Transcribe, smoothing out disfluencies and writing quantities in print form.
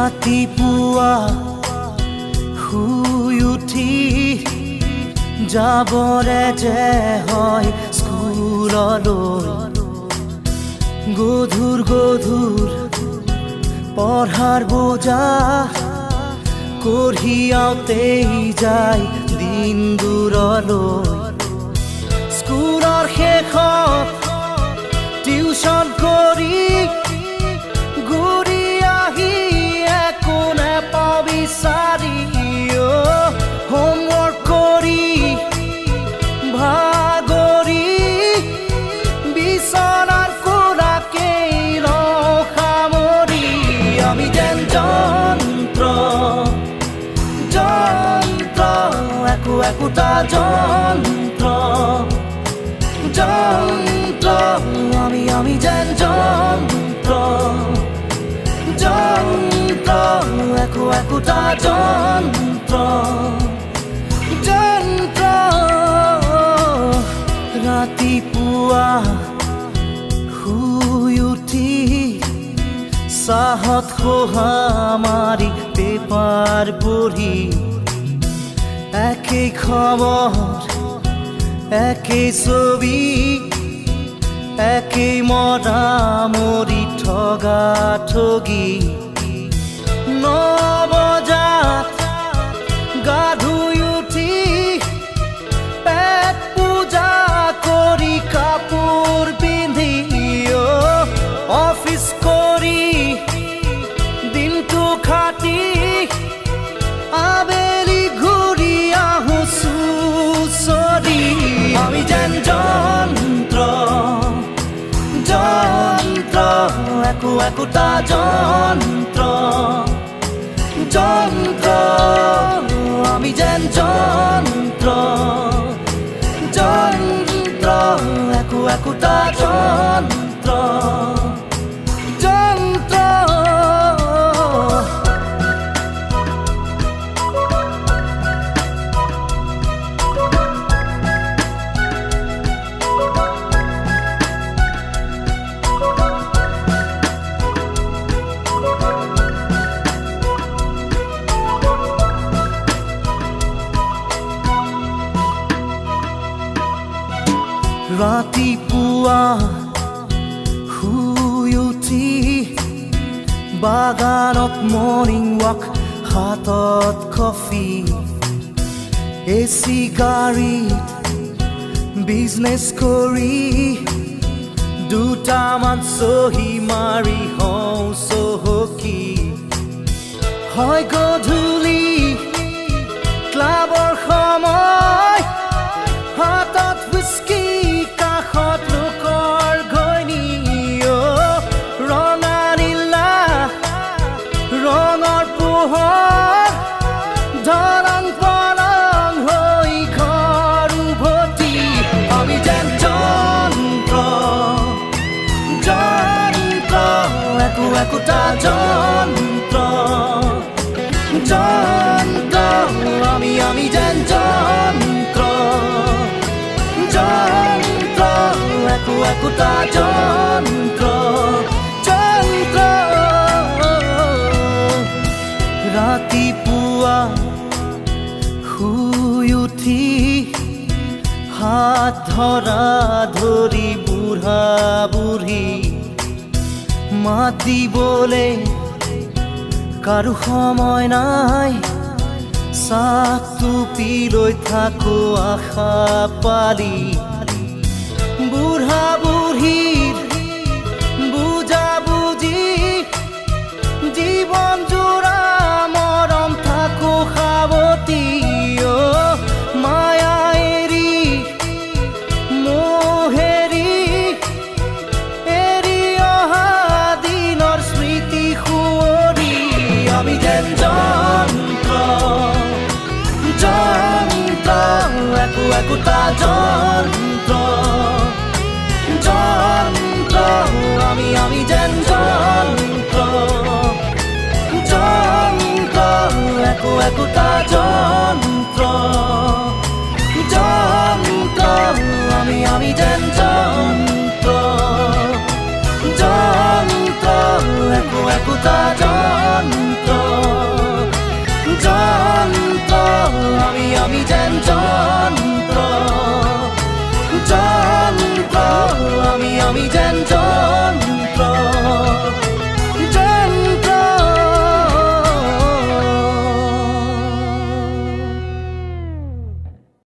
ৰাতিপুৱা শুই উঠি যাবৰে যে হয় স্কুললৈ গধুৰ গধুৰ পঢ়াৰ বোজা কঢ়িয়াওঁতেই যায় দিন দূৰলৈ স্কুলৰ শেষত টিউচন কৰি ঘূৰি আহি একো নেপাওঁ বিচাৰি হোমৱৰ্ক কৰি ভাগৰি বিচনাৰ কোলাকেই লওঁ সামৰি আমি যেন যন্ত্ৰ যন্ত্ৰ একো একোটা যন্ত্ৰ যন্ত্ৰ আমি যেন যন্ত্ৰ যন্ত্ৰ একো একোটা যন্ত্ৰ যন্ত্ৰ ৰাতিপুৱা শুই উঠি চাহত খোহা মাৰি পেপাৰ পঢ়ি একেই খবৰ একেই ছবি একেই মৰামৰি ঠগা ঠগি 9 বজাত গা ধুই উঠি পেট পূজা কৰি কাপোৰ পিন্ধি অফিচ কৰি দিনটো খাটি আবেলি ঘূৰি আহোঁ চুচৰি আমি যেন যন্ত্ৰ যন্ত্ৰ একো একোটা যন্ত্ৰ যন্ত্ৰ আমি যেন যন্ত্ৰ যন্ত্ৰ একো একোটা যন্ত্ৰ যন্ত্ৰ ৰাতিপুৱা শুই উঠি বাগানত মৰ্ণিং ৱাক হাতত কফি এচি গাড়ীত বিজনেছ কৰি দুটামান চহী মাৰি হওঁ চহকী হয় গধূলি ক্লাবৰ সময় হাতত হুইস্কি কাষত লোকৰ ঘৈণী ৰঙা নীলা ৰঙৰ পোহৰ ধৰণ পলং হৈ ঘৰ উভতি আমি যেন যন্ত্ৰ যন্ত্ৰ একো একোটা যন্ত্ৰ যন্ত্ৰ আমি যেন যন্ত্ৰ যন্ত্ৰ একো একোটা যন্ত্ৰ যন্ত্ৰ ৰাতিপুৱা শুই উঠি হাত ধৰা ধৰি বুঢ়া বুঢ়ী মাত দিবলে কাৰো সময় নাই চাহটো পি লৈ থাকো আশা পালি বুঢ়া বুঢ়ীৰ বুজা বুজি জীৱন জোৰা মৰম থাকো সাৱতি মায়া এৰি মোহেৰি এৰি অহা দিনৰ স্মৃতি সুঁৱৰি আমি যেন যন্ত্ৰ যন্ত্ৰ একো একোটা যন্ত্ৰ যন্ত্ৰ আমি যেন যন্ত্ৰ যন্ত্ৰ একো একোটা